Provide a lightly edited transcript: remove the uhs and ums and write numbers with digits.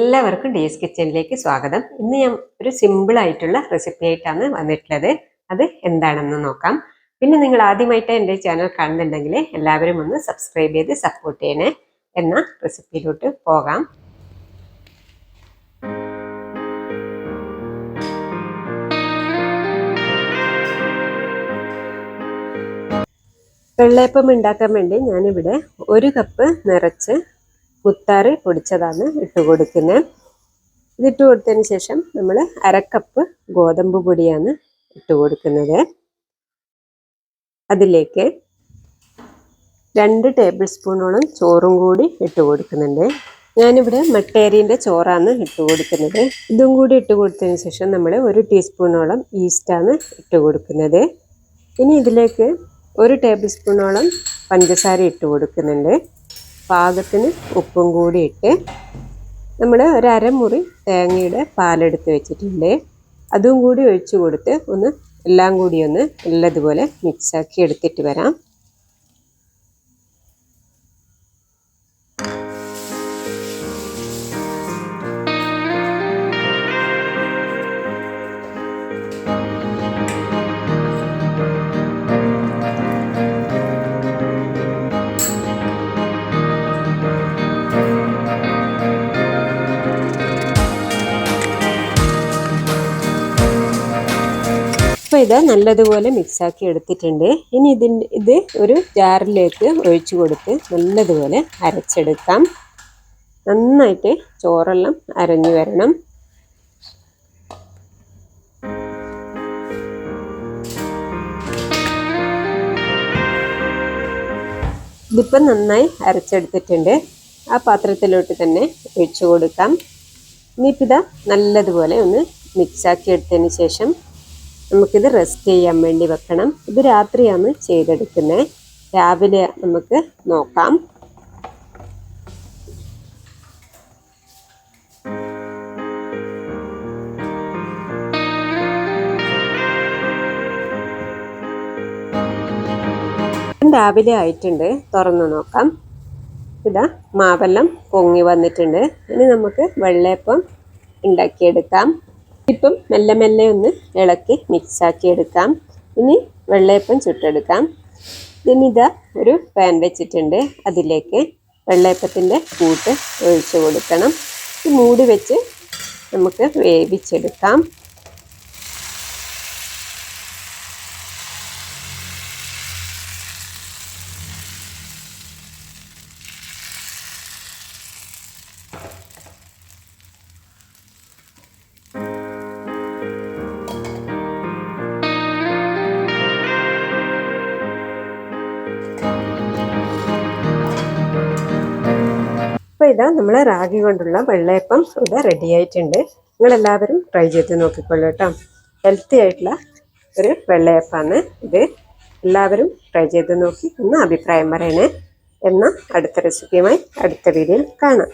എല്ലാവർക്കും ഡിഎസ് കിച്ചണിലേക്ക് സ്വാഗതം. ഇന്ന് ഞാൻ ഒരു സിമ്പിൾ ആയിട്ടുള്ള റെസിപ്പി ആയിട്ടാണ് വന്നിട്ടുള്ളത്. അത് എന്താണെന്ന് നോക്കാം. പിന്നെ നിങ്ങൾ ആദ്യമായിട്ട് എൻ്റെ ചാനൽ കാണുന്നുണ്ടെങ്കിൽ എല്ലാവരും ഒന്ന് സബ്സ്ക്രൈബ് ചെയ്ത് സപ്പോർട്ട് ചെയ്യണേ. എന്ന റെസിപ്പിയിലോട്ട് പോകാം. വെള്ളയപ്പം ഉണ്ടാക്കാൻ വേണ്ടി ഞാനിവിടെ 1 കപ്പ് നിറച്ച് മുത്താറി പൊടിച്ചതാണ് ഇട്ട് കൊടുക്കുന്നത്. ഇതിട്ട് കൊടുത്തതിന് ശേഷം നമ്മൾ 1/2 കപ്പ് ഗോതമ്പ് പൊടിയാണ് ഇട്ട് കൊടുക്കുന്നത്. അതിലേക്ക് 2 ടേബിൾ സ്പൂണോളം ചോറും കൂടി ഇട്ട് കൊടുക്കുന്നുണ്ട്. ഞാനിവിടെ മട്ടേരിൻ്റെ ചോറാണ് ഇട്ട് കൊടുക്കുന്നത്. ഇതും കൂടി ഇട്ട് കൊടുത്തതിന് ശേഷം നമ്മൾ 1 ടീസ്പൂണോളം ഈസ്റ്റാണ് ഇട്ട് കൊടുക്കുന്നത്. ഇനി ഇതിലേക്ക് 1 ടേബിൾ സ്പൂണോളം പഞ്ചസാര ഇട്ട് കൊടുക്കുന്നുണ്ട്. പാകത്തിന് ഉപ്പും കൂടി ഇട്ട് നമ്മൾ ഒരു അരമുറി തേങ്ങയുടെ പാലെടുത്ത് വെച്ചിട്ടുണ്ട്. അതും കൂടി ഒഴിച്ചു കൊടുത്ത് എല്ലാം കൂടി നല്ലതുപോലെ മിക്സാക്കി എടുത്തിട്ട് വരാം. അപ്പോൾ ഇത് നല്ലതുപോലെ മിക്സാക്കി എടുത്തിട്ടുണ്ട്. ഇനി ഇത് ഒരു ജാറിലേക്ക് ഒഴിച്ചു കൊടുത്ത് നല്ലതുപോലെ അരച്ചെടുക്കാം. നന്നായിട്ട് ചോറെല്ലാം അരഞ്ഞു വരണം. ഇതിപ്പം നന്നായി അരച്ചെടുത്തിട്ടുണ്ട്. ആ പാത്രത്തിലോട്ട് തന്നെ ഒഴിച്ചു കൊടുക്കാം. ഇനിയിപ്പോൾ ഇതാ നല്ലതുപോലെ മിക്സാക്കി എടുത്തതിന് ശേഷം നമുക്കിത് റെസ്റ്റ് ചെയ്യാൻ വേണ്ടി വെക്കണം. ഇത് രാത്രിയാണ് ചെയ്തെടുക്കുന്നത്. രാവിലെ നമുക്ക് നോക്കാം. രാവിലെ ആയിട്ടുണ്ട്. തുറന്നു നോക്കാം. ഇതാ മാവെല്ലാം പൊങ്ങി വന്നിട്ടുണ്ട്. ഇനി നമുക്ക് വെള്ളയപ്പം ഉണ്ടാക്കിയെടുക്കാം. ഇപ്പം മെല്ലെ മെല്ലെ ഇളക്കി മിക്സാക്കി എടുക്കാം. ഇനി വെള്ളയപ്പം ചുട്ടെടുക്കാം. ഇതാ ഒരു പാൻ വെച്ചിട്ടുണ്ട്. അതിലേക്ക് വെള്ളയപ്പത്തിൻ്റെ കൂട്ട് ഒഴിച്ചു കൊടുക്കണം. മൂടി വെച്ച് നമുക്ക് വേവിച്ചെടുക്കാം. അപ്പോൾ ഇതാ നമ്മൾ റാഗി കൊണ്ടുള്ള വെള്ളയപ്പം ഇവിടെ റെഡി ആയിട്ടുണ്ട്. നിങ്ങളെല്ലാവരും ട്രൈ ചെയ്ത് നോക്കിക്കൊള്ളൂ കേട്ടോ. ഹെൽത്തി ആയിട്ടുള്ള ഒരു വെള്ളയപ്പമാണ് ഇത്. എല്ലാവരും ട്രൈ ചെയ്ത് നോക്കി അഭിപ്രായം പറയണേ. എന്നാൽ അടുത്ത റെസിപ്പിയുമായി അടുത്ത വീഡിയോയിൽ കാണാം.